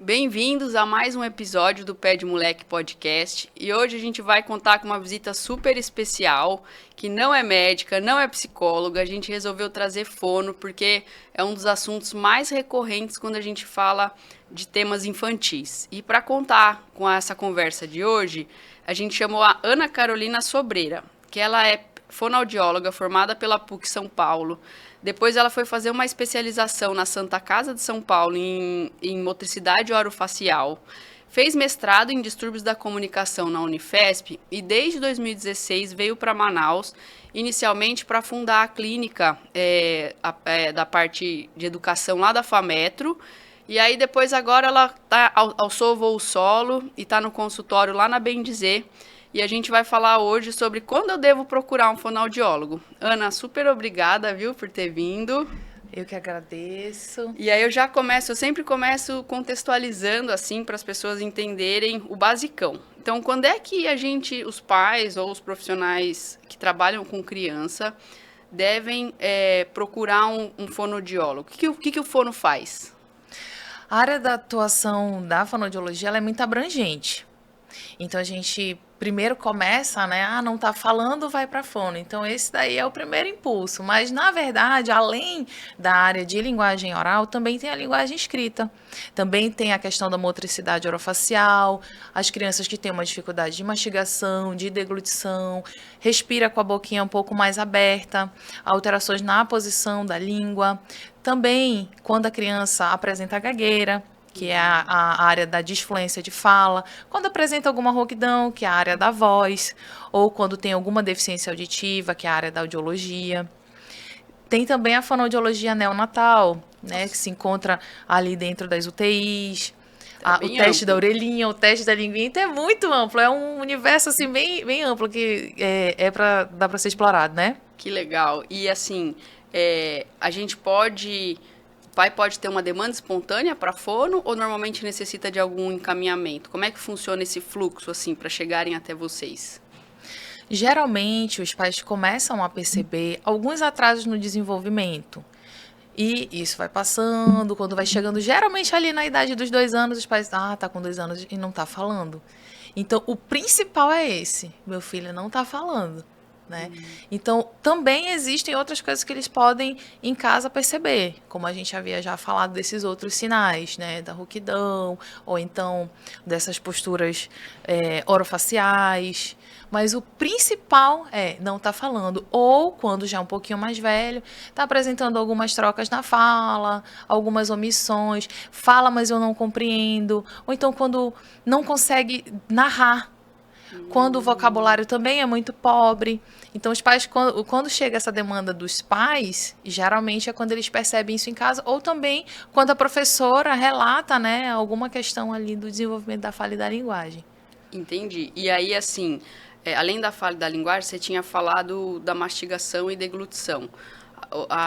Bem-vindos a mais um episódio do Pé de Moleque Podcast. E hoje a gente vai contar com uma visita super especial, que não é médica, não é psicóloga. A gente resolveu trazer fono porque é um dos assuntos mais recorrentes quando a gente fala de temas infantis. E para contar com essa conversa de hoje, a gente chamou a Ana Carolina Sobreira, que ela é fonoaudióloga formada pela PUC São Paulo. Depois ela foi fazer uma especialização na Santa Casa de São Paulo em motricidade orofacial. Fez mestrado em distúrbios da comunicação na Unifesp e desde 2016 veio para Manaus, inicialmente para fundar a clínica da parte de educação lá da FAMetro. E aí depois agora ela alçou o voo solo e está no consultório lá na Bem Dizer. E a gente vai falar hoje sobre quando eu devo procurar um fonoaudiólogo. Ana, super obrigada, viu, por ter vindo. Eu que agradeço. E aí eu sempre começo contextualizando assim para as pessoas entenderem o basicão. Então, quando é que os pais ou os profissionais que trabalham com criança, devem procurar um fonoaudiólogo? O que o fono faz? A área da atuação da fonoaudiologia ela é muito abrangente. Então a gente primeiro começa, né? Ah, não tá falando, vai para fono. Então esse daí é o primeiro impulso. Mas na verdade, além da área de linguagem oral, também tem a linguagem escrita. Também tem a questão da motricidade orofacial, as crianças que têm uma dificuldade de mastigação, de deglutição, respira com a boquinha um pouco mais aberta, alterações na posição da língua. Também quando a criança apresenta gagueira, que é a área da disfluência de fala, quando apresenta alguma rouquidão, que é a área da voz, ou quando tem alguma deficiência auditiva, que é a área da audiologia. Tem também a fonoaudiologia neonatal, né, que se encontra ali dentro das UTIs, o teste da orelhinha, o teste da linguinha, então é muito amplo, é um universo assim bem amplo que dá para ser explorado, né? Que legal. E assim, a gente pode... O pai pode ter uma demanda espontânea para fono ou normalmente necessita de algum encaminhamento? Como é que funciona esse fluxo assim para chegarem até vocês? Geralmente os pais começam a perceber alguns atrasos no desenvolvimento. E isso vai passando, quando vai chegando, geralmente ali na idade dos 2 anos, os pais, tá com 2 anos e não tá falando. Então, o principal é esse, meu filho não tá falando. Né? Então, também existem outras coisas que eles podem em casa perceber, como a gente havia já falado desses outros sinais, né? Da rouquidão, ou então dessas posturas orofaciais. Mas o principal é não estar falando, ou quando já é um pouquinho mais velho, está apresentando algumas trocas na fala, algumas omissões, fala, mas eu não compreendo, ou então quando não consegue narrar, quando o vocabulário também é muito pobre. Então, os pais, quando chega essa demanda dos pais, geralmente é quando eles percebem isso em casa, ou também quando a professora relata, né, alguma questão ali do desenvolvimento da fala e da linguagem. Entendi. E aí, assim, além da fala e da linguagem, você tinha falado da mastigação e deglutição.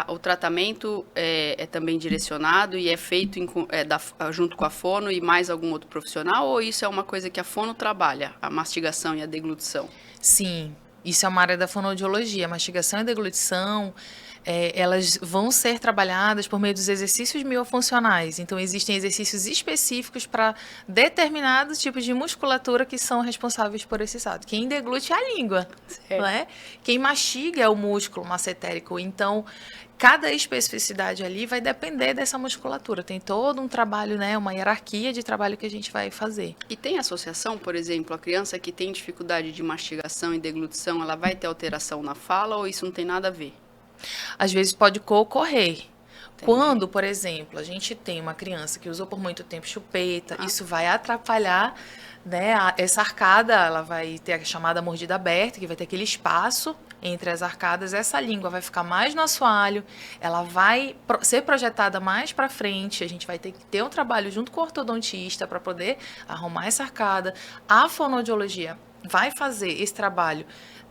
O tratamento é também direcionado e é feito junto com a fono e mais algum outro profissional? Ou isso é uma coisa que a fono trabalha, a mastigação e a deglutição? Sim, isso é uma área da fonoaudiologia. Mastigação e deglutição, elas vão ser trabalhadas por meio dos exercícios miofuncionais. Então, existem exercícios específicos para determinados tipos de musculatura que são responsáveis por esse ato. Quem deglute é a língua, não é? Quem mastiga é o músculo massetérico. Então, cada especificidade ali vai depender dessa musculatura. Tem todo um trabalho, né, uma hierarquia de trabalho que a gente vai fazer. E tem associação, por exemplo, a criança que tem dificuldade de mastigação e deglutição, ela vai ter alteração na fala ou isso não tem nada a ver? Às vezes pode ocorrer. Quando, por exemplo, a gente tem uma criança que usou por muito tempo chupeta, isso vai atrapalhar, né, essa arcada, ela vai ter a chamada mordida aberta, que vai ter aquele espaço entre as arcadas, essa língua vai ficar mais no assoalho, ela vai ser projetada mais para frente, a gente vai ter que ter um trabalho junto com o ortodontista para poder arrumar essa arcada. A fonoaudiologia vai fazer esse trabalho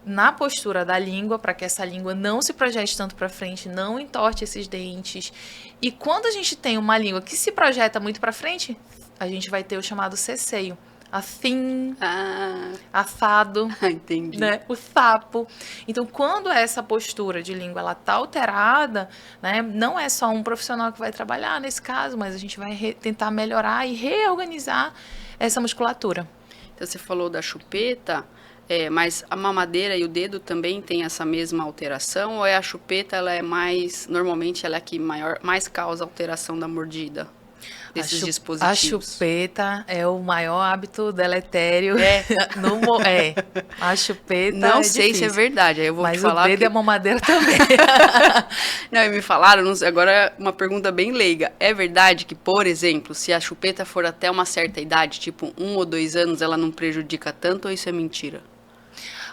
na postura da língua, para que essa língua não se projete tanto para frente, não entorte esses dentes. E quando a gente tem uma língua que se projeta muito para frente, a gente vai ter o chamado ceceio, assim, Ah, assado, entendi. né? O sapo. Então, quando essa postura de língua ela tá alterada, né? Não é só um profissional que vai trabalhar nesse caso, mas a gente vai tentar melhorar e reorganizar essa musculatura. Então você falou da chupeta, mas a mamadeira e o dedo também tem essa mesma alteração? Ou é a chupeta, ela é mais, normalmente ela é a que mais causa alteração da mordida desses A dispositivos? chupeta é o maior hábito deletério. É. A chupeta Não é sei se é difícil. verdade, aí eu vou Mas te falar o dedo que... e a mamadeira também. Não, e me falaram, não sei, agora é uma pergunta bem leiga. É verdade que, por exemplo, se a chupeta for até uma certa idade, tipo 1 ou 2 anos, ela não prejudica tanto ou isso é mentira?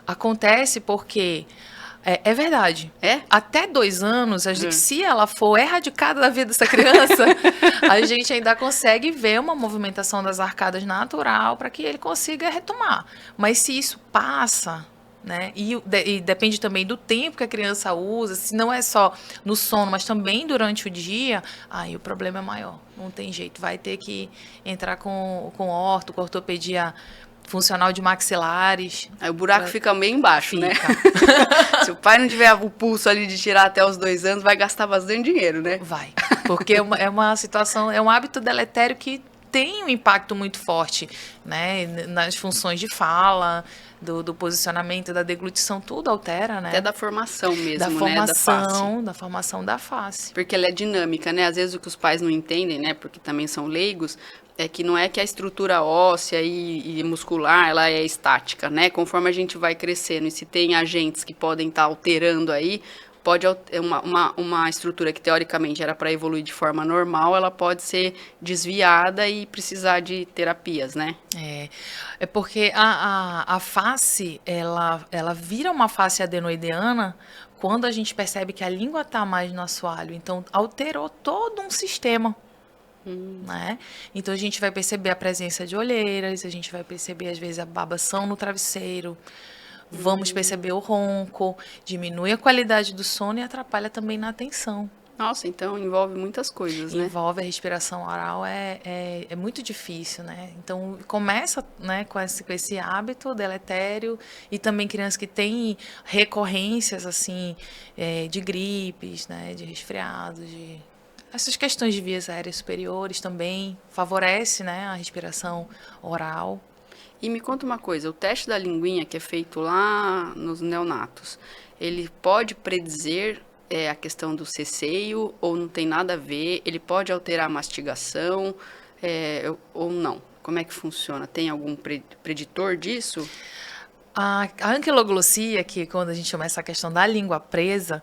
Acontece porque é verdade. É? Até 2 anos, se ela for erradicada da vida dessa criança, a gente ainda consegue ver uma movimentação das arcadas natural para que ele consiga retomar. Mas se isso passa, né? E depende também do tempo que a criança usa, se não é só no sono, mas também durante o dia, aí o problema é maior. Não tem jeito, vai ter que entrar com ortopedia funcional de maxilares. Aí o buraco fica meio embaixo, né? Fica. Se o pai não tiver o pulso ali de tirar até os 2 anos, vai gastar bastante dinheiro, né? Vai. Porque é uma situação, é um hábito deletério que tem um impacto muito forte, né? Nas funções de fala, do posicionamento, da deglutição, tudo altera, né? Até da formação mesmo, da né? formação, da formação da face. Porque ela é dinâmica, né? Às vezes o que os pais não entendem, né? Porque também são leigos, é que não é que a estrutura óssea e muscular, ela é estática, né? Conforme a gente vai crescendo e se tem agentes que podem estar alterando aí, uma estrutura que teoricamente era para evoluir de forma normal, ela pode ser desviada e precisar de terapias, né? É porque a face, ela vira uma face adenoideana quando a gente percebe que a língua está mais no assoalho. Então, alterou todo um sistema. Né? Então, a gente vai perceber a presença de olheiras, a gente vai perceber, às vezes, a babação no travesseiro. Vamos perceber o ronco, diminui a qualidade do sono e atrapalha também na atenção. Nossa, então envolve muitas coisas, né? Envolve a respiração oral, é muito difícil, né? Então, começa, né, com esse hábito deletério e também crianças que têm recorrências, assim, de gripes, né, de resfriados, essas questões de vias aéreas superiores também favorece, né, a respiração oral. E me conta uma coisa, o teste da linguinha que é feito lá nos neonatos, ele pode predizer a questão do ceceio ou não tem nada a ver? Ele pode alterar a mastigação ou não? Como é que funciona? Tem algum preditor disso? A anquiloglossia, que quando a gente chama essa questão da língua presa,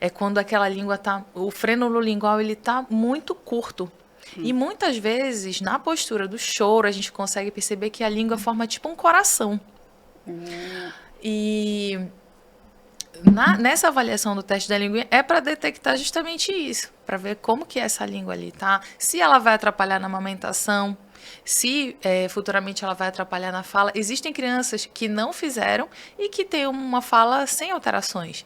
é quando aquela língua o frênulo lingual ele tá muito curto. E muitas vezes, na postura do choro, a gente consegue perceber que a língua forma tipo um coração. E nessa avaliação do teste da língua é para detectar justamente isso, para ver como que é essa língua ali, tá? Se ela vai atrapalhar na amamentação, se futuramente ela vai atrapalhar na fala. Existem crianças que não fizeram e que têm uma fala sem alterações.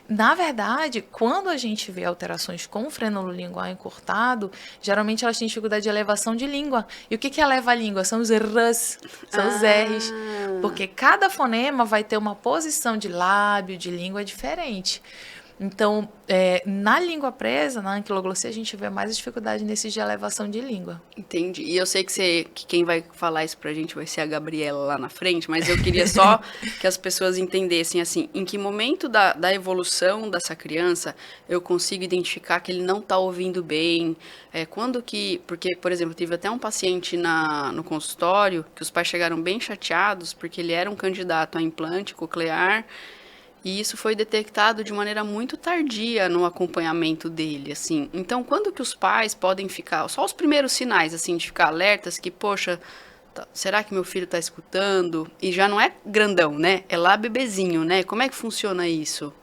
Na verdade, quando a gente vê alterações com o frênulo lingual encurtado, geralmente elas têm dificuldade de elevação de língua. E o que eleva a língua? São os R's, são os R's. Porque cada fonema vai ter uma posição de lábio, de língua diferente. Então, na língua presa, na anquiloglossia, a gente vê mais dificuldade nesses de elevação de língua. Entendi. E eu sei que quem vai falar isso pra gente vai ser a Gabriela lá na frente, mas eu queria só que as pessoas entendessem, assim, em que momento da evolução dessa criança eu consigo identificar que ele não tá ouvindo bem, porque, por exemplo, tive até um paciente no consultório que os pais chegaram bem chateados porque ele era um candidato a implante coclear. E isso foi detectado de maneira muito tardia no acompanhamento dele, assim. Então, quando que os pais podem ficar... Só os primeiros sinais, assim, de ficar alertas que, poxa, será que meu filho está escutando? E já não é grandão, né? É lá bebezinho, né? Como é que funciona isso?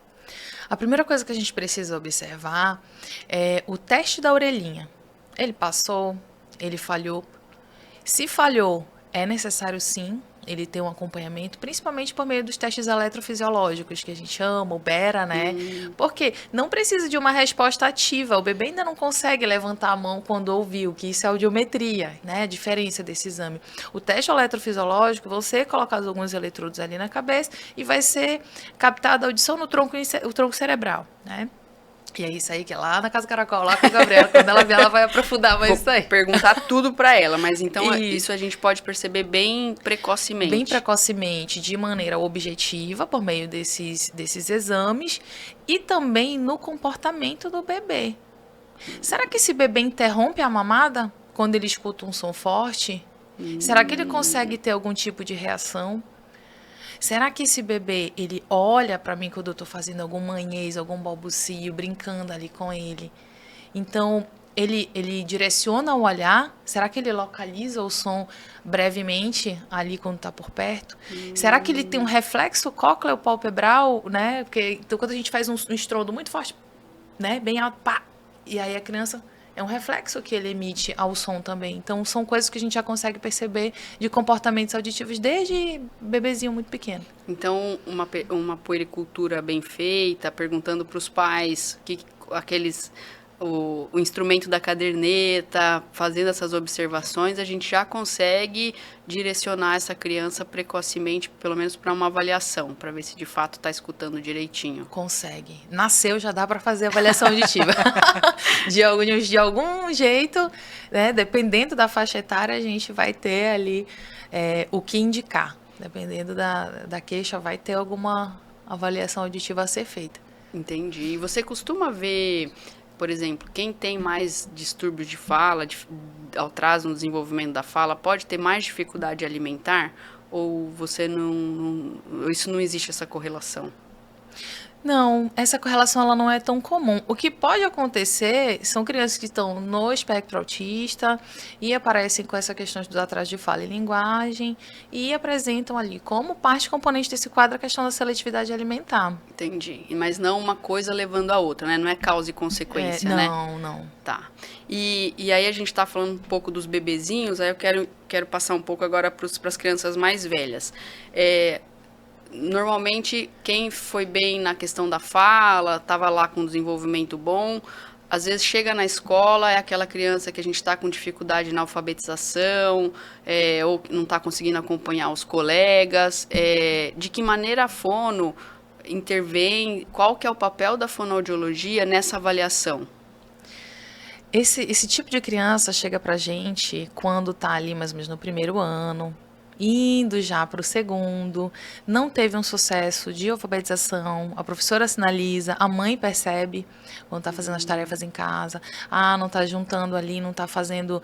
A primeira coisa que a gente precisa observar é o teste da orelhinha. Ele passou, ele falhou. Se falhou, é necessário sim ele ter um acompanhamento, principalmente por meio dos testes eletrofisiológicos, que a gente chama, o BERA, né? Porque não precisa de uma resposta ativa, o bebê ainda não consegue levantar a mão quando ouviu, que isso é audiometria, né? A diferença desse exame. O teste eletrofisiológico, você colocar alguns eletrodos ali na cabeça e vai ser captada a audição no tronco, o tronco cerebral, né? E é isso aí que é lá na Casa Caracol, lá com a Gabriela, quando ela vier, ela vai aprofundar mais isso aí. Perguntar tudo para ela, mas então isso a gente pode perceber bem precocemente. Bem precocemente, de maneira objetiva, por meio desses exames, e também no comportamento do bebê. Será que esse bebê interrompe a mamada quando ele escuta um som forte? Será que ele consegue ter algum tipo de reação? Será que esse bebê, ele olha para mim quando eu estou fazendo algum manhês, algum balbucio, brincando ali com ele? Então, ele direciona o olhar? Será que ele localiza o som brevemente ali quando está por perto? Será que ele tem um reflexo cócleo-palpebral, né? Porque então, quando a gente faz um estrondo muito forte, né? Bem alto, pá! E aí a criança... É um reflexo que ele emite ao som também. Então, são coisas que a gente já consegue perceber de comportamentos auditivos desde bebezinho muito pequeno. Então, uma puericultura bem feita, perguntando para os pais o instrumento da caderneta, fazendo essas observações, a gente já consegue direcionar essa criança precocemente, pelo menos para uma avaliação, para ver se de fato está escutando direitinho. Consegue. Nasceu, já dá para fazer avaliação auditiva. de algum jeito, né, dependendo da faixa etária, a gente vai ter ali o que indicar. Dependendo da queixa, vai ter alguma avaliação auditiva a ser feita. Entendi. E você costuma ver... Por exemplo, quem tem mais distúrbios de fala, atraso no desenvolvimento da fala, pode ter mais dificuldade alimentar? Ou isso não existe essa correlação? Não, essa correlação ela não é tão comum. O que pode acontecer são crianças que estão no espectro autista e aparecem com essa questão dos atrasos de fala e linguagem e apresentam ali como parte componente desse quadro a questão da seletividade alimentar. Entendi. Mas não uma coisa levando a outra, né? Não é causa e consequência, né? Não. Tá. E aí a gente tá falando um pouco dos bebezinhos, aí eu quero passar um pouco agora para as crianças mais velhas. Normalmente, quem foi bem na questão da fala, estava lá com desenvolvimento bom, às vezes chega na escola, é aquela criança que a gente está com dificuldade na alfabetização, ou não está conseguindo acompanhar os colegas. De que maneira a fono intervém? Qual que é o papel da fonoaudiologia nessa avaliação? Esse tipo de criança chega pra gente quando está ali mais ou menos no primeiro ano, indo já para o segundo, não teve um sucesso de alfabetização, a professora sinaliza, a mãe percebe quando está fazendo as tarefas em casa, não está juntando ali, não está fazendo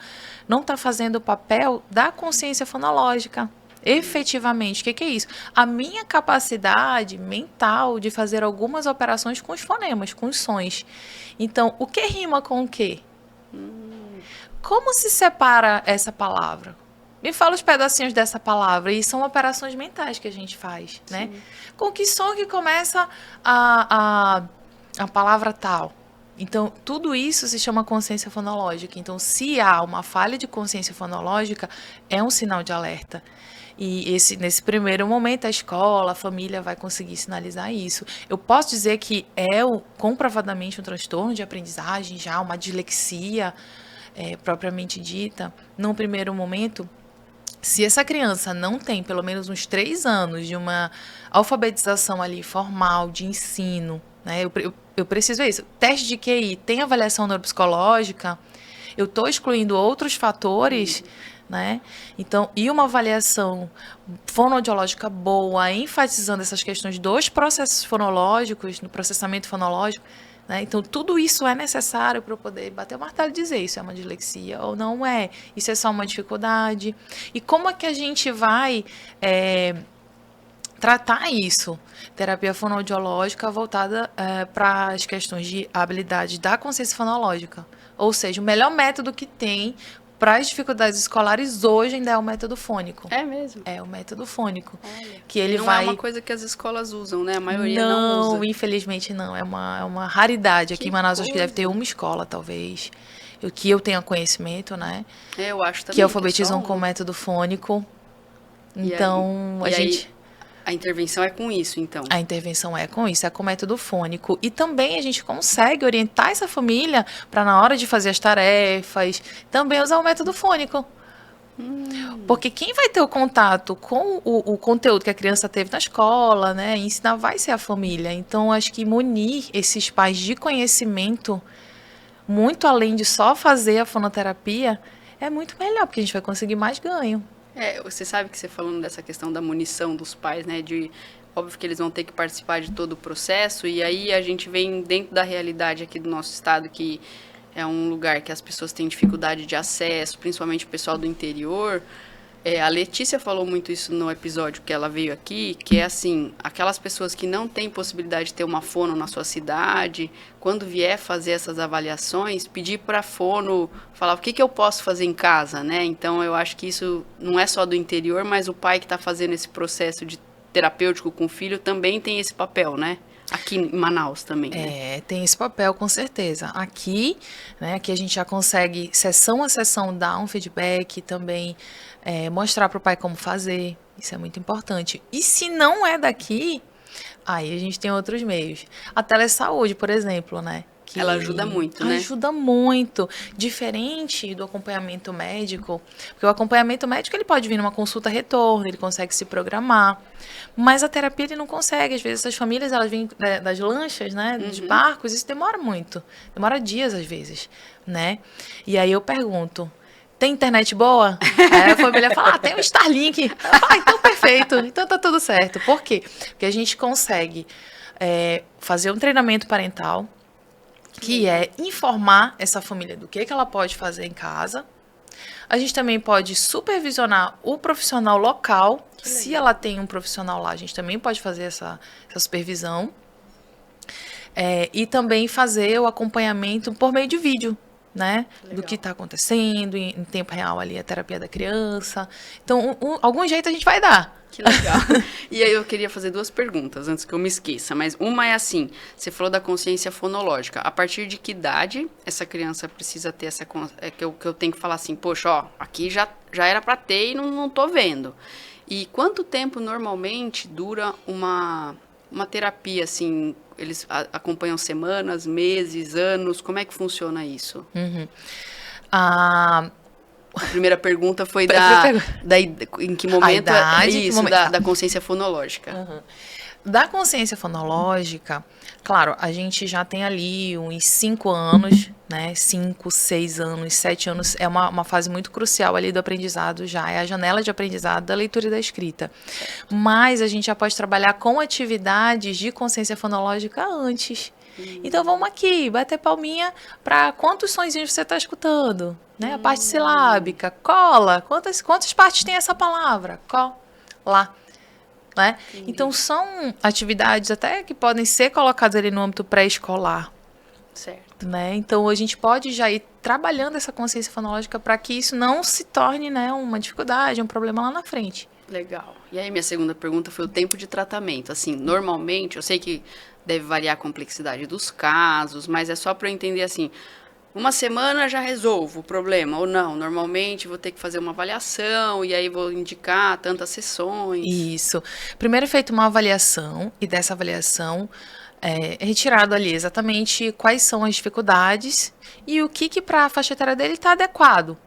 o papel da consciência fonológica. Efetivamente, o que é isso? A minha capacidade mental de fazer algumas operações com os fonemas, com os sons. Então, o que rima com o quê? Como se separa essa palavra? Me fala os pedacinhos dessa palavra. E são operações mentais que a gente faz, né? Com que som que começa a palavra tal? Então, tudo isso se chama consciência fonológica. Então, se há uma falha de consciência fonológica, é um sinal de alerta. E nesse primeiro momento, a escola, a família vai conseguir sinalizar isso. Eu posso dizer que comprovadamente um transtorno de aprendizagem, já uma dislexia propriamente dita, num primeiro momento. Se essa criança não tem pelo menos uns 3 anos de uma alfabetização ali formal, de ensino, né? Eu preciso ver isso. Teste de QI tem avaliação neuropsicológica, eu estou excluindo outros fatores, né? Então, e uma avaliação fonoaudiológica boa, enfatizando essas questões dos processos fonológicos, no processamento fonológico, né? Então, tudo isso é necessário para eu poder bater o martelo e dizer isso é uma dislexia ou não é, isso é só uma dificuldade. E como é que a gente vai tratar isso? Terapia fonoaudiológica voltada para as questões de habilidade da consciência fonológica. Ou seja, o melhor método que tem para as dificuldades escolares hoje ainda é o método fônico. É mesmo? É o método fônico. Olha, que ele não vai... é uma coisa que as escolas usam, né? A maioria não usa. Não, infelizmente não. É uma raridade. Aqui em Manaus acho que deve ter uma escola, talvez, que eu tenha conhecimento, né? Eu acho também. Que alfabetizam com o método fônico. Então, a intervenção é com isso, então? A intervenção é com isso, é com método fônico. E também a gente consegue orientar essa família para, na hora de fazer as tarefas, também usar o método fônico. Porque quem vai ter o contato com o conteúdo que a criança teve na escola, né, ensinar vai ser a família. Então, acho que munir esses pais de conhecimento, muito além de só fazer a fonoterapia, é muito melhor, porque a gente vai conseguir mais ganho. Você sabe que você falando dessa questão da munição dos pais, né, óbvio que eles vão ter que participar de todo o processo, e aí a gente vem dentro da realidade aqui do nosso estado, que é um lugar que as pessoas têm dificuldade de acesso, principalmente o pessoal do interior. A Letícia falou muito isso no episódio que ela veio aqui, que é assim, aquelas pessoas que não têm possibilidade de ter uma fono na sua cidade, quando vier fazer essas avaliações, pedir para a fono falar o que eu posso fazer em casa, né? Então, eu acho que isso não é só do interior, mas o pai que está fazendo esse processo de terapêutico com o filho também tem esse papel, né? Aqui em Manaus também, né? Tem esse papel, com certeza. Aqui, né, aqui a gente já consegue, sessão a sessão, dar um feedback, também mostrar para o pai como fazer. Isso é muito importante. E se não é daqui, aí a gente tem outros meios. A telesaúde, por exemplo, né? Ela ajuda muito, né? Ajuda muito. Diferente do acompanhamento médico, porque o acompanhamento médico ele pode vir numa consulta retorno, ele consegue se programar, mas a terapia ele não consegue. Às vezes essas famílias elas vêm das lanchas, né, dos barcos, isso demora muito, demora dias às vezes, né? E aí eu pergunto, tem internet boa? Aí a família fala, tem um Starlink. Eu falo, então perfeito, então tá tudo certo. Por quê? Porque a gente consegue fazer um treinamento parental, que é informar essa família do que ela pode fazer em casa. A gente também pode supervisionar o profissional local. Se ela tem um profissional lá, a gente também pode fazer essa supervisão. E também fazer o acompanhamento por meio de vídeo, né? Do que está acontecendo em tempo real ali, a terapia da criança. Então, algum jeito a gente vai dar. Que legal. E aí eu queria fazer 2 perguntas antes que eu me esqueça, mas uma é assim, você falou da consciência fonológica, a partir de que idade essa criança precisa ter essa que eu tenho que falar assim, poxa, ó, aqui já era para ter e não tô vendo. E quanto tempo normalmente dura uma terapia, assim, eles acompanham semanas, meses, anos, como é que funciona isso? A primeira pergunta foi em que momento da consciência fonológica. Da consciência fonológica, claro, a gente já tem ali uns 5 anos, né? 5, 6 anos, 7 anos, é uma fase muito crucial ali do aprendizado já, é a janela de aprendizado da leitura e da escrita. Mas a gente já pode trabalhar com atividades de consciência fonológica antes. Então vamos aqui, bater palminha para quantos sonzinhos você está escutando, né? A parte silábica, cola, quantas partes tem essa palavra? Cola, né? Então são atividades até que podem ser colocadas ali no âmbito pré-escolar. Certo. Né? Então a gente pode já ir trabalhando essa consciência fonológica para que isso não se torne, né, uma dificuldade, um problema lá na frente. Legal. E aí minha segunda pergunta foi o tempo de tratamento. Assim, normalmente, eu sei que deve variar a complexidade dos casos, mas é só para eu entender assim, uma semana já resolvo o problema ou não? Normalmente vou ter que fazer uma avaliação e aí vou indicar tantas sessões. Isso. Primeiro é feita uma avaliação e dessa avaliação é retirado ali exatamente quais são as dificuldades e o que para a faixa etária dele está adequado.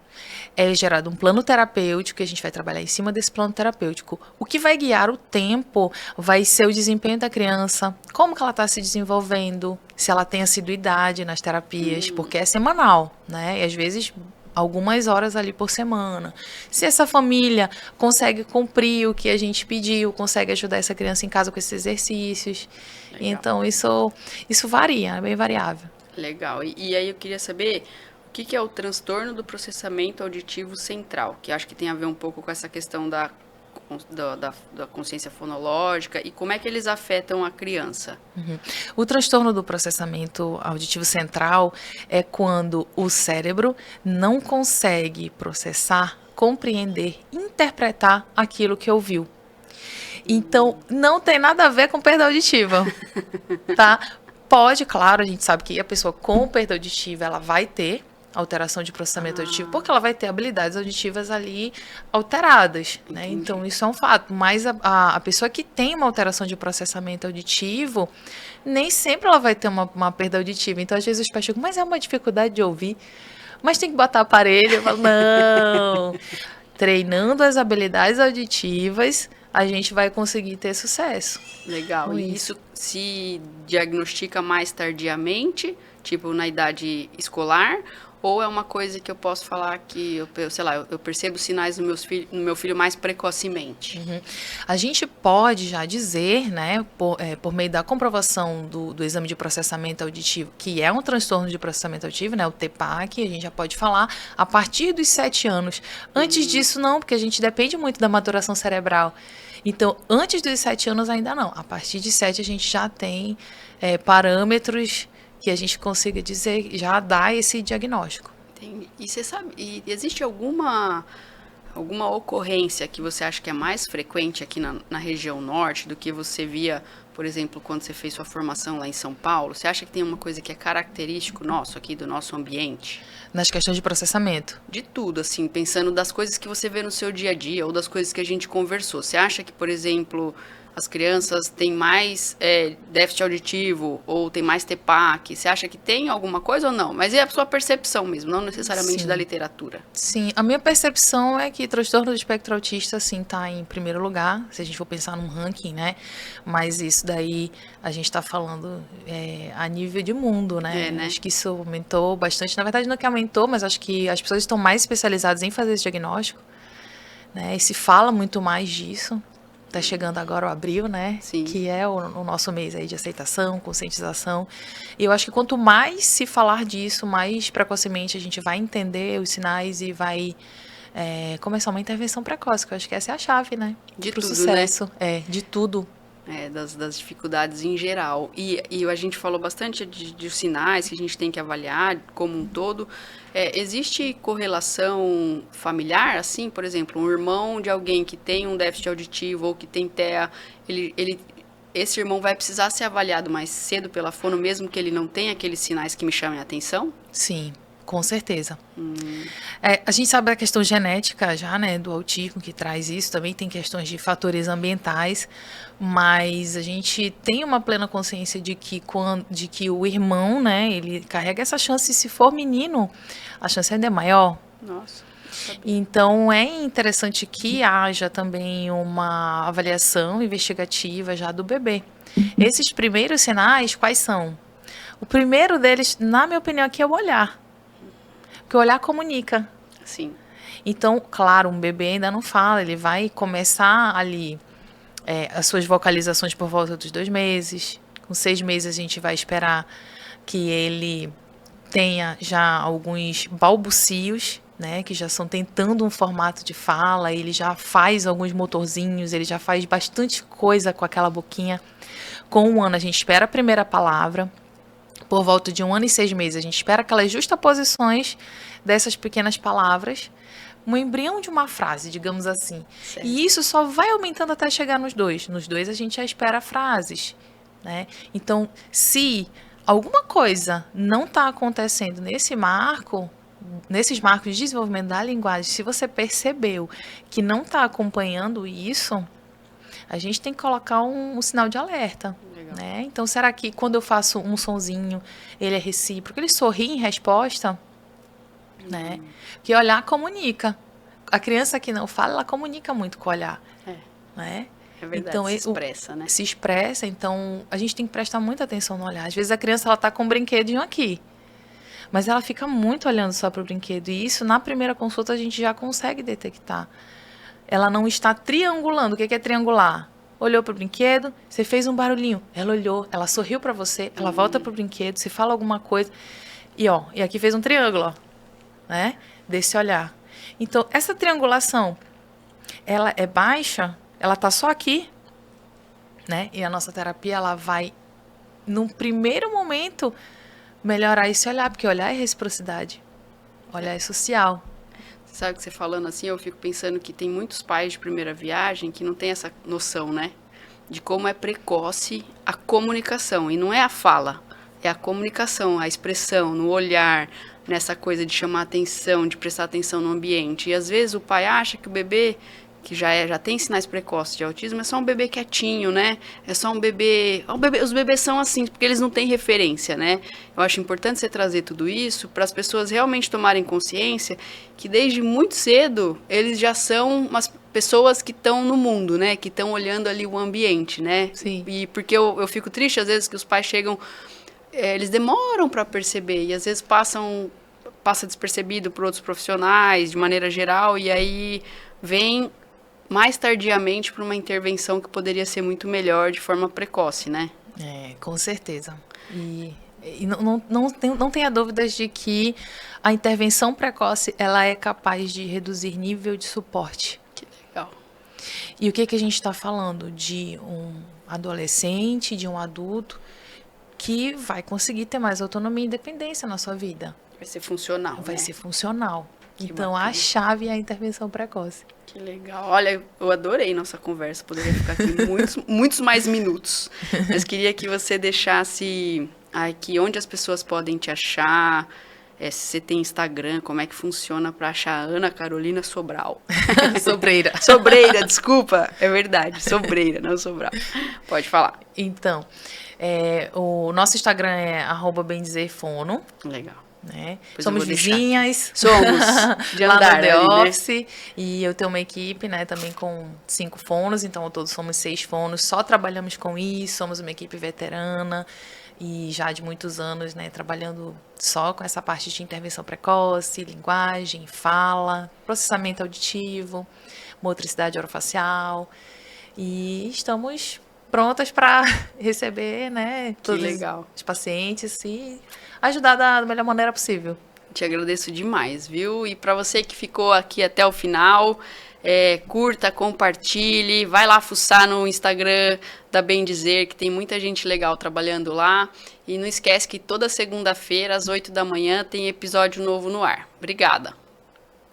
É gerado um plano terapêutico, que a gente vai trabalhar em cima desse plano terapêutico. O que vai guiar o tempo vai ser o desempenho da criança, como que ela está se desenvolvendo, se ela tem assiduidade nas terapias, porque é semanal, né? E às vezes algumas horas ali por semana. Se essa família consegue cumprir o que a gente pediu, consegue ajudar essa criança em casa com esses exercícios. Legal. Então isso varia, é bem variável. Legal. E aí eu queria saber o que é o transtorno do processamento auditivo central, que acho que tem a ver um pouco com essa questão da consciência fonológica e como é que eles afetam a criança. O transtorno do processamento auditivo central é quando o cérebro não consegue processar, compreender, interpretar aquilo que ouviu. Então, não tem nada a ver com perda auditiva, tá? Pode, claro, a gente sabe que a pessoa com perda auditiva, ela vai ter alteração de processamento auditivo, porque ela vai ter habilidades auditivas ali alteradas, né? Então, isso é um fato. Mas a pessoa que tem uma alteração de processamento auditivo, nem sempre ela vai ter uma perda auditiva. Então, às vezes os pais ficam, mas é uma dificuldade de ouvir, mas tem que botar aparelho. Eu falo, não. Treinando as habilidades auditivas, a gente vai conseguir ter sucesso. Legal. E isso se diagnostica mais tardiamente, tipo na idade escolar, ou é uma coisa que eu posso falar que, sei lá, eu percebo sinais no meu filho mais precocemente? A gente pode já dizer, né, por meio da comprovação do exame de processamento auditivo, que é um transtorno de processamento auditivo, né, o TPAC, a gente já pode falar a partir dos 7 anos. Antes disso, não, porque a gente depende muito da maturação cerebral. Então, antes dos 7 anos ainda não. A partir de 7 a gente já tem parâmetros que a gente consiga dizer, já dá esse diagnóstico. Entendi. E você sabe, existe alguma ocorrência que você acha que é mais frequente aqui na região norte do que você via, por exemplo, quando você fez sua formação lá em São Paulo? Você acha que tem uma coisa que é característico nosso aqui, do nosso ambiente? Nas questões de processamento? De tudo, assim, pensando das coisas que você vê no seu dia a dia ou das coisas que a gente conversou. Você acha que, por exemplo, as crianças têm mais déficit auditivo ou tem mais TPAC? Você acha que tem alguma coisa ou não? Mas é a sua percepção mesmo, não necessariamente Sim. da literatura. Sim, a minha percepção é que transtorno do espectro autista, assim, tá em primeiro lugar, se a gente for pensar num ranking, né? Mas isso daí, a gente tá falando a nível de mundo, né? Né? Acho que isso aumentou bastante. Na verdade, não é que aumentou, mas acho que as pessoas estão mais especializadas em fazer esse diagnóstico, né? E se fala muito mais disso. Tá chegando agora o abril, né? Sim. Que é o nosso mês aí de aceitação, conscientização. E eu acho que quanto mais se falar disso, mais precocemente a gente vai entender os sinais e vai começar uma intervenção precoce, que eu acho que essa é a chave, né? De pro tudo, sucesso. né? De tudo. Das dificuldades em geral. E a gente falou bastante de sinais que a gente tem que avaliar como um todo. Existe correlação familiar, assim, por exemplo, um irmão de alguém que tem um déficit auditivo ou que tem TEA, esse irmão vai precisar ser avaliado mais cedo pela fono, mesmo que ele não tenha aqueles sinais que me chamem a atenção? Sim, com certeza. A gente sabe da questão genética já, né, do autismo, que traz isso. Também tem questões de fatores ambientais, mas a gente tem uma plena consciência de que o irmão, né, ele carrega essa chance, se for menino, a chance ainda é maior. Nossa. Então, é interessante que haja também uma avaliação investigativa já do bebê. Esses primeiros sinais, quais são? O primeiro deles, na minha opinião, aqui é o olhar. Porque o olhar comunica. Sim. Então, claro, um bebê ainda não fala, ele vai começar ali as suas vocalizações por volta dos 2 meses. Com 6 meses a gente vai esperar que ele tenha já alguns balbucios, né, que já são tentando um formato de fala, ele já faz alguns motorzinhos, ele já faz bastante coisa com aquela boquinha. Com 1 ano a gente espera a primeira palavra. Por volta de 1 ano e 6 meses, a gente espera aquelas justaposições dessas pequenas palavras, um embrião de uma frase, digamos assim. Certo. E isso só vai aumentando até chegar nos 2. Nos 2 a gente já espera frases, né? Então, se alguma coisa não está acontecendo nesses marcos de desenvolvimento da linguagem, se você percebeu que não está acompanhando isso, a gente tem que colocar um sinal de alerta. Né? Então, será que quando eu faço um sonzinho, ele é recíproco? Ele sorri em resposta? Né? Porque olhar comunica. A criança que não fala, ela comunica muito com o olhar. Né? É verdade, então, se expressa, né? Se expressa, então a gente tem que prestar muita atenção no olhar. Às vezes a criança está com um brinquedinho aqui, mas ela fica muito olhando só para o brinquedo. E isso, na primeira consulta, a gente já consegue detectar. Ela não está triangulando. O que é triangular? Olhou para o brinquedo, você fez um barulhinho, ela olhou, ela sorriu para você, ela volta para o brinquedo, você fala alguma coisa, e aqui fez um triângulo, né? Desse olhar. Então, essa triangulação, ela é baixa, ela tá só aqui, né? E a nossa terapia, ela vai, num primeiro momento, melhorar esse olhar, porque olhar é reciprocidade, olhar é social. Sabe que você falando assim, eu fico pensando que tem muitos pais de primeira viagem que não tem essa noção, né? De como é precoce a comunicação. E não é a fala, é a comunicação, a expressão, no olhar, nessa coisa de chamar atenção, de prestar atenção no ambiente. E às vezes o pai acha que o bebê, que já tem sinais precoces de autismo, é só um bebê quietinho, né? É só um bebê... Os bebês são assim, porque eles não têm referência, né? Eu acho importante você trazer tudo isso para as pessoas realmente tomarem consciência que desde muito cedo eles já são umas pessoas que estão no mundo, né? Que estão olhando ali o ambiente, né? Sim. E porque eu fico triste às vezes que os pais chegam... eles demoram para perceber e às vezes passa despercebido por outros profissionais, de maneira geral, e aí vem mais tardiamente para uma intervenção que poderia ser muito melhor de forma precoce, né? Com certeza. E não tenha dúvidas de que a intervenção precoce ela é capaz de reduzir nível de suporte. Que legal. E o que a gente está falando? De um adolescente, de um adulto que vai conseguir ter mais autonomia e independência na sua vida. Vai ser funcional, Vai né? ser funcional. Que então, bacana. a chave é a intervenção precoce. Que legal. Olha, eu adorei nossa conversa. Poderia ficar aqui muitos mais minutos. Mas queria que você deixasse aqui onde as pessoas podem te achar. Se você tem Instagram, como é que funciona para achar a Ana Carolina Sobral? Sobreira. Sobreira, desculpa. É verdade, Sobreira, não Sobral. Pode falar. Então, o nosso Instagram é @bemdizerfono. Legal. Né? Pois Somos vizinhas. Somos. De Lá andar no The ali, né? Office. E eu tenho uma equipe, né, também com 5 fonos, então todos somos 6 fonos. Só trabalhamos com isso, somos uma equipe veterana e já de muitos anos, né, trabalhando só com essa parte de intervenção precoce, linguagem, fala, processamento auditivo, motricidade orofacial. E estamos prontas para receber, né, todos legal. os pacientes e ajudar da melhor maneira possível. Te agradeço demais, viu? E para você que ficou aqui até o final, curta, compartilhe, vai lá fuçar no Instagram da Bem Dizer, que tem muita gente legal trabalhando lá. E não esquece que toda segunda-feira, às 8 da manhã, tem episódio novo no ar. Obrigada!